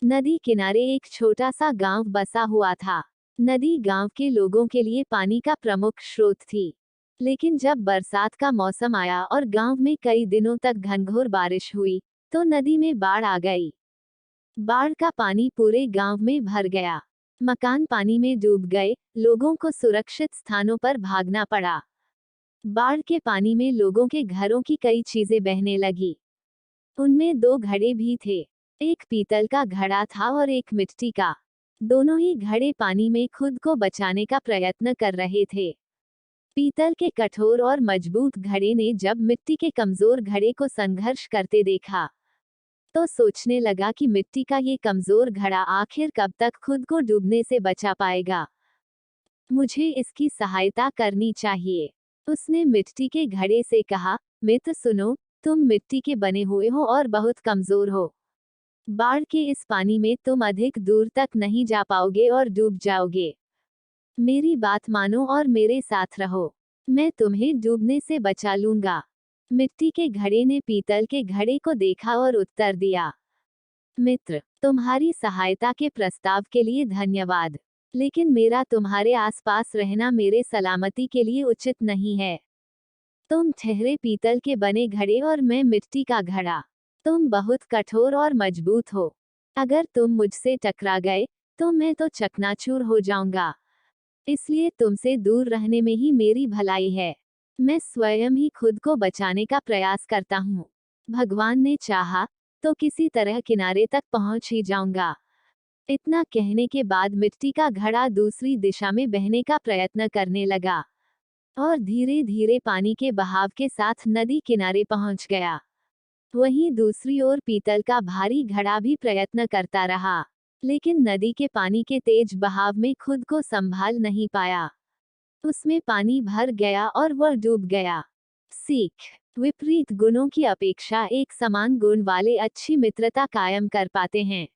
नदी किनारे एक छोटा सा गांव बसा हुआ था। नदी गांव के लोगों के लिए पानी का प्रमुख स्रोत थी। लेकिन जब बरसात का मौसम आया और गांव में कई दिनों तक घनघोर बारिश हुई, तो नदी में बाढ़ आ गई। बाढ़ का पानी पूरे गांव में भर गया। मकान पानी में डूब गए, लोगों को सुरक्षित स्थानों पर भागना पड़ा। बाढ़ के पानी में लोगों के घरों की कई चीजें बहने लगी। उनमें दो घड़े भी थे। एक पीतल का घड़ा था और एक मिट्टी का। दोनों ही घड़े पानी में खुद को बचाने का प्रयत्न कर रहे थे। पीतल के कठोर और मजबूत घड़े ने जब मिट्टी के कमजोर घड़े को संघर्ष करते देखा, तो सोचने लगा कि मिट्टी का ये कमजोर घड़ा आखिर कब तक खुद को डूबने से बचा पाएगा। मुझे इसकी सहायता करनी चाहिए। उसने मिट्टी के घड़े से कहा, मित्र सुनो, तुम मिट्टी के बने हुए हो और बहुत कमजोर हो। बाढ़ के इस पानी में तुम अधिक दूर तक नहीं जा पाओगे और डूब जाओगे। मेरी बात मानो और मेरे साथ रहो। मैं तुम्हें डूबने से बचा लूंगा। मिट्टी के घड़े ने पीतल के घड़े को देखा और उत्तर दिया, मित्र, तुम्हारी सहायता के प्रस्ताव के लिए धन्यवाद, लेकिन मेरा तुम्हारे आसपास रहना मेरे सलामती के लिए उचित नहीं है। तुम ठहरे पीतल के बने घड़े और मैं मिट्टी का घड़ा। तुम बहुत कठोर और मजबूत हो। अगर तुम मुझसे टकरा गए, तो मैं तो चकनाचूर हो जाऊंगा। इसलिए तुमसे दूर रहने में ही मेरी भलाई है। मैं स्वयं ही खुद को बचाने का प्रयास करता हूँ। भगवान ने चाहा, तो किसी तरह किनारे तक पहुंच ही जाऊंगा। इतना कहने के बाद मिट्टी का घड़ा दूसरी दिशा में बहने का प्रयत्न करने लगा और धीरे धीरे पानी के बहाव के साथ नदी किनारे पहुंच गया। वहीं दूसरी ओर पीतल का भारी घड़ा भी प्रयत्न करता रहा, लेकिन नदी के पानी के तेज बहाव में खुद को संभाल नहीं पाया। उसमें पानी भर गया और वह डूब गया। सीख, विपरीत गुणों की अपेक्षा एक समान गुण वाले अच्छी मित्रता कायम कर पाते हैं।